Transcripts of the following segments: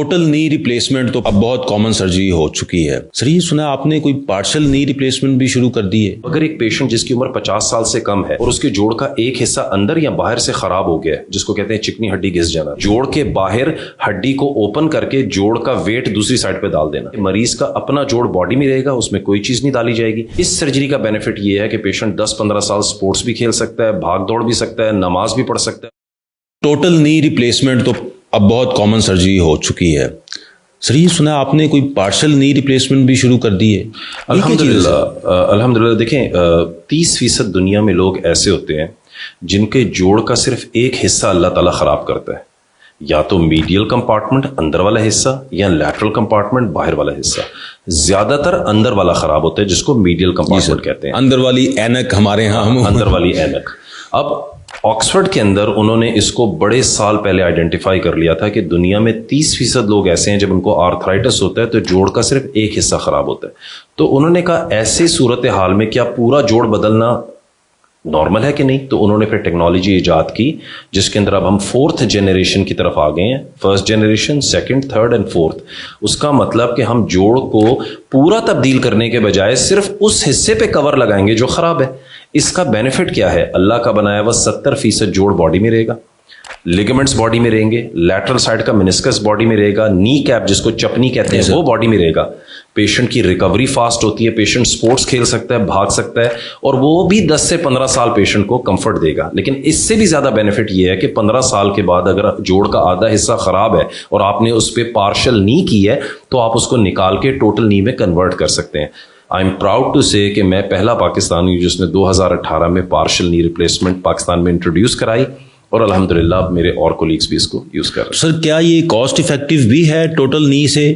Total نی replacement تو اب بہت کامن سرجری ہو چکی ہے. سر یہ سنا آپ نے کوئی پارشل نی ریپلیسمنٹ بھی شروع کر دی ہے؟ اگر ایک پیشنٹ جس کی عمر 50 سال سے کم ہے اور اس کے جوڑ کا ایک حصہ اندر یا باہر سے خراب ہو گیا ہے، جس کو کہتے ہیں چکنی ہڈی گھس جانا، جوڑ کے باہر ہڈی کو اوپن کر کے جوڑ کا ویٹ دوسری سائڈ پہ ڈال دینا، مریض کا اپنا جوڑ باڈی میں رہے گا، اس میں کوئی چیز نہیں ڈالی جائے گی. اس سرجری کا بینیفٹ یہ ہے کہ پیشنٹ 10-15 سال سپورٹس بھی کھیل سکتا ہے، بھاگ دوڑ بھی سکتا ہے، نماز بھی پڑھ سکتا ہے. ٹوٹل نی ریپلیسمنٹ تو اب بہت کامن سرجری ہو چکی ہے. سر یہ سنا آپ نے کوئی پارشل نی ریپلیسمنٹ بھی شروع کر دی ہے؟ الحمدللہ دیکھیں 30% دنیا میں لوگ ایسے ہوتے ہیں جن کے جوڑ کا صرف ایک حصہ اللہ تعالیٰ خراب کرتا ہے، یا تو میڈیل کمپارٹمنٹ اندر والا حصہ یا لیٹرل کمپارٹمنٹ باہر والا حصہ. زیادہ تر اندر والا خراب ہوتا ہے جس کو میڈیل کمپارٹمنٹ کہتے ہیں، اندر والی اینک ہمارے ہاں اندر والی اینک. اب آکسفورڈ کے اندر انہوں نے اس کو بڑے سال پہلے آئیڈینٹیفائی کر لیا تھا کہ دنیا میں 30% لوگ ایسے ہیں جب ان کو آرتھرائٹس ہوتا ہے تو جوڑ کا صرف ایک حصہ خراب ہوتا ہے. تو انہوں نے کہا ایسی صورتحال میں کیا پورا جوڑ بدلنا نارمل ہے کہ نہیں؟ تو انہوں نے پھر ٹیکنالوجی ایجاد کی جس کے اندر اب ہم 4th جنریشن کی طرف آ گئے ہیں. 1st generation, 2nd، 3rd and 4th. اس کا مطلب کہ ہم جوڑ کو پورا تبدیل کرنے کے بجائے صرف اس حصے پہ کور لگائیں گے جو خراب ہے. اس کا بینیفٹ کیا ہے؟ اللہ کا بنایا ہوا 70% جوڑ باڈی میں رہے گا، لیگمنٹس باڈی میں رہیں گے، لیٹرل سائڈ کا منسکس باڈی میں رہے گا، نی کیپ جس کو چپنی کہتے ہیں وہ باڈی میں رہے گا. پیشنٹ کی ریکوری فاسٹ ہوتی ہے، پیشنٹ سپورٹس کھیل سکتا ہے، بھاگ سکتا ہے، اور وہ بھی 10 سے 15 سال پیشنٹ کو کمفرٹ دے گا. لیکن اس سے بھی زیادہ بینیفٹ یہ ہے کہ 15 سال کے بعد اگر جوڑ کا آدھا حصہ خراب ہے اور آپ نے اس پہ پارشل نی کی ہے تو آپ اس کو نکال کے ٹوٹل نی میں کنورٹ کر سکتے ہیں. آئی ایم پراؤڈ ٹو سے کہ میں پہلا پاکستانی ہوں جس نے 2018 میں پارشل نی ریپلیسمنٹ پاکستان میں انٹروڈیوس کرائی، اور الحمدللہ اب میرے اور کولیگز بھی اس کو یوز کر رہے ہیں. سر کیا یہ کاسٹ افیکٹو بھی ہے ٹوٹل نی سے؟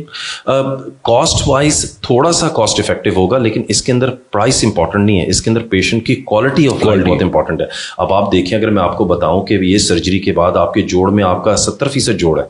کاسٹ وائز تھوڑا سا کاسٹ افیکٹو ہوگا، لیکن اس کے اندر پرائس امپورٹنٹ نہیں ہے، اس کے اندر پیشنٹ کی کوالٹی آف لائف بہت امپورٹنٹ ہے. اب آپ دیکھیں، اگر میں آپ کو بتاؤں کہ یہ سرجری کے بعد آپ کے جوڑ میں آپ کا 70% جوڑ ہے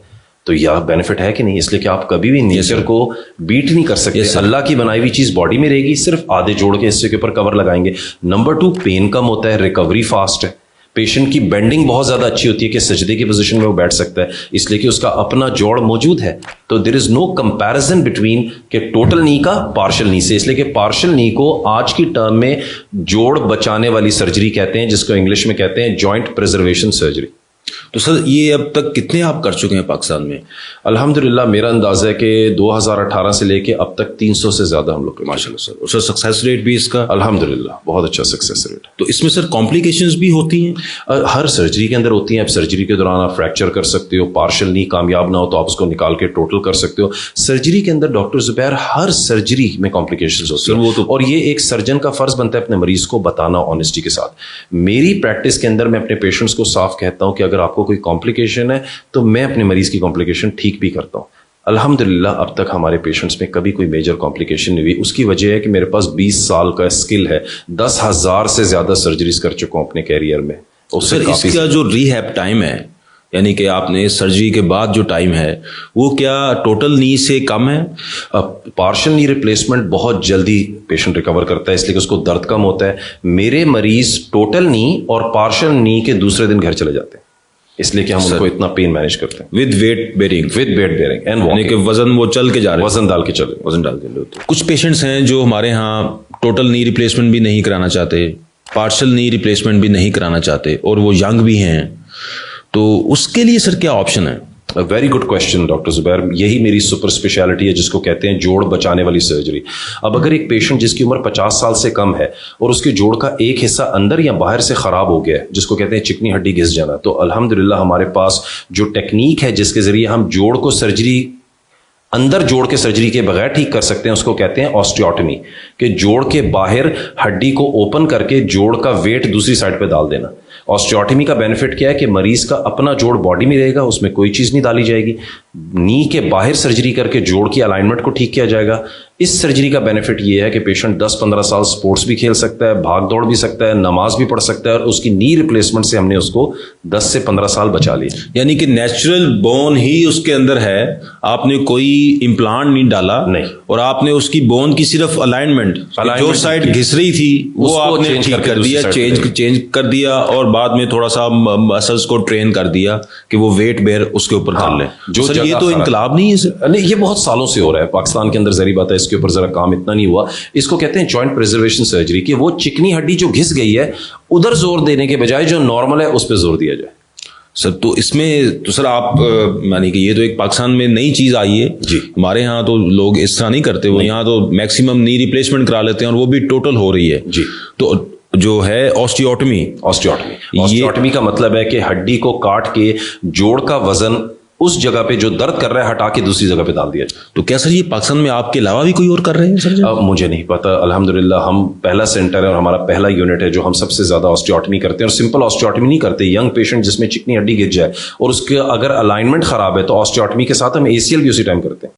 تو یہ بینیفٹ ہے کہ نہیں؟ اس لیے کہ آپ کبھی بھی نیچر کو بیٹ نہیں کر سکتے. اللہ کی بنائی ہوئی چیز باڈی میں رہے گی، صرف آدھے جوڑ کے حصے کے اوپر کور لگائیں گے. نمبر 2، پین کم ہوتا ہے، ریکوری فاسٹ ہے، پیشنٹ کی بینڈنگ بہت زیادہ اچھی ہوتی ہے کہ سجدے کی پوزیشن میں وہ بیٹھ سکتا ہے، اس لیے کہ اس کا اپنا جوڑ موجود ہے. تو دیر از نو کمپیرزن بٹوین کہ ٹوٹل نی کا پارشل نی سے، اس لیے کہ پارشل نی کو آج کی ٹرم میں جوڑ بچانے والی سرجری کہتے ہیں، جس کو انگلش میں کہتے ہیں جوائنٹ پریزرویشن سرجری. تو سر یہ اب تک کتنے آپ کر چکے ہیں پاکستان میں؟ الحمدللہ میرا اندازہ ہے کہ 2018 سے لے کے اب تک 300 سے زیادہ ہم لوگ. ماشاء اللہ سر. اور سر سکسیس ریٹ بھی اس کا؟ الحمدللہ بہت اچھا سکسیس ریٹ. تو اس میں سر کمپلیکیشنز بھی ہوتی ہیں؟ ہر سرجری کے اندر ہوتی ہیں. اب سرجری کے دوران آپ فریکچر کر سکتے ہو، پارشل نی کامیاب نہ ہو تو آپ اس کو نکال کے ٹوٹل کر سکتے ہو. سرجری کے اندر ڈاکٹر زبیر ہر سرجری میں کمپلیکیشنز ہوتی ہیں، اور یہ ایک سرجن کا فرض بنتا ہے اپنے مریض کو بتانا آنیسٹی کے ساتھ. میری پریکٹس کے اندر میں اپنے پیشنٹس کو صاف کہتا ہوں کہ اگر آپ کو کوئی کمپلیکیشن ہے تو میں اپنے مریض کی کمپلیکیشن ٹھیک بھی کرتا ہوں. الحمدللہ اب تک ہمارے پیشنٹس میں کبھی کوئی میجر کمپلیکیشن نہیں ہوئی. اس کی وجہ ہے کہ میرے پاس 20 سال کا اسکل ہے، 10,000 سے زیادہ سرجریز کر چکا ہوں اپنے کیریئر میں. سر اس کا جو ریہیب ٹائم ہے، یعنی کہ آپ نے سرجری کے بعد جو ٹائم ہے وہ کیا ٹوٹل نی سے کم ہے؟ پارشل نی ریپلیسمنٹ بہت جلدی پیشنٹ ریکور کرتا ہے، اس لیے کہ اس کو درد کم ہوتا ہے. میرے مریض ٹوٹل نی اور پارشل نی کے دوسرے دن گھر چلے جاتے ہیں، اس لیے کہ ہم ان کو اتنا پین مینج کرتے ہیں. ود ویٹ بیئرنگ اینڈ یعنی کہ وزن وہ چل کے جا رہے ہیں، وزن ڈال کے چلے. کچھ پیشنٹس ہیں جو ہمارے ہاں ٹوٹل نی ریپلیسمنٹ بھی نہیں کرانا چاہتے، پارشل نی ریپلیسمنٹ بھی نہیں کرانا چاہتے، اور وہ ینگ بھی ہیں، تو اس کے لیے سر کیا آپشن ہے؟ ویری گڈ کوشچن ڈاکٹر زبیر. یہی میری سپر اسپیشلٹی ہے جس کو کہتے ہیں جوڑ بچانے والی سرجری. اب اگر ایک پیشنٹ جس کی عمر 50 سال سے کم ہے اور اس کے جوڑ کا ایک حصہ اندر یا باہر سے خراب ہو گیا ہے، جس کو کہتے ہیں چکنی ہڈی گھس جانا، تو الحمدللہ ہمارے پاس جو ٹیکنیک ہے جس کے ذریعے ہم جوڑ کو سرجری اندر جوڑ کے سرجری کے بغیر ٹھیک کر سکتے ہیں، اس کو کہتے ہیں آسٹیوٹمی، کہ جوڑ کے باہر ہڈی کو اوپن کر کے جوڑ کا ویٹ دوسری سائڈ پہ ڈال دینا. آسٹیوٹمی کا بینیفٹ کیا ہے کہ مریض کا اپنا جوڑ باڈی میں رہے گا، اس میں کوئی چیز نہیں ڈالی جائے گی. نی کے باہر سرجری کر کے جوڑ کی الائنمنٹ کو ٹھیک کیا جائے گا. اس سرجری کا بینیفٹ یہ ہے کہ پیشنٹ 10-15 سال سپورٹس بھی کھیل سکتا ہے, بھاگ دوڑ بھی سکتا ہے, نماز بھی پڑھ سکتا ہے, اور اس کی نی ریپلیسمنٹ سے ہم نے اس کو 10 سے 15 سال بچا لیا. یعنی کہ نیچرل بون ہی اس کے اندر ہے, آپ نے کوئی امپلانٹ نہیں ڈالا, نہیں, اور آپ نے اس کی بون کی صرف الائنمنٹ جو سائڈ گھس رہی تھی وہ آپ نے ٹھیک کر دیا, چینج کر دیا, اور بعد میں تھوڑا سا مسلس کو ٹرین کر دیا کہ وہ ویٹ بیئر اس کے اوپر کر لیں. سر یہ تو انقلاب نہیں ہے سر؟ نہیں, یہ بہت سالوں سے ہو رہا ہے پاکستان کے اندر, ظاہری بات ہے اس کے اوپر ذرا کام اتنا نہیں ہوا. اس کو کہتے ہیں جوائنٹ پریزرویشن سرجری, کہ وہ چکنی ہڈی جو گھس گئی ہے ادھر زور دینے کے بجائے جو نارمل ہے اس پہ زور دیا جائے. سر تو اس میں تو سر آپ یعنی کہ یہ تو ایک پاکستان میں نئی چیز آئی ہے جی. ہمارے ہاں تو لوگ اس طرح نہیں کرتے, وہ یہاں تو میکسیمم نی ریپلیسمنٹ کرا لیتے ہیں, اور وہ بھی ٹوٹل ہو رہی ہے جی. تو جو ہے آسٹیوٹمی کا مطلب ہے کہ ہڈی کو کاٹ کے جوڑ کا وزن اس جگہ پہ جو درد کر رہا ہے ہٹا کے دوسری جگہ پہ ڈال دیا جائے. تو کیا سر یہ پاکستان میں آپ کے علاوہ بھی کوئی اور کر رہے ہیں سر؟ اب مجھے نہیں پتا, الحمدللہ ہم پہلا سینٹر ہے اور ہمارا پہلا یونٹ ہے جو ہم سب سے زیادہ آسٹیوٹمی کرتے ہیں, اور سمپل آسٹیوٹمی نہیں کرتے. ینگ پیشنٹ جس میں چکنی ہڈی گر جائے اور اس کے اگر الائنمنٹ خراب ہے تو آسٹیوٹمی کے ساتھ ہم ACL بھی اسی ٹائم کرتے ہیں.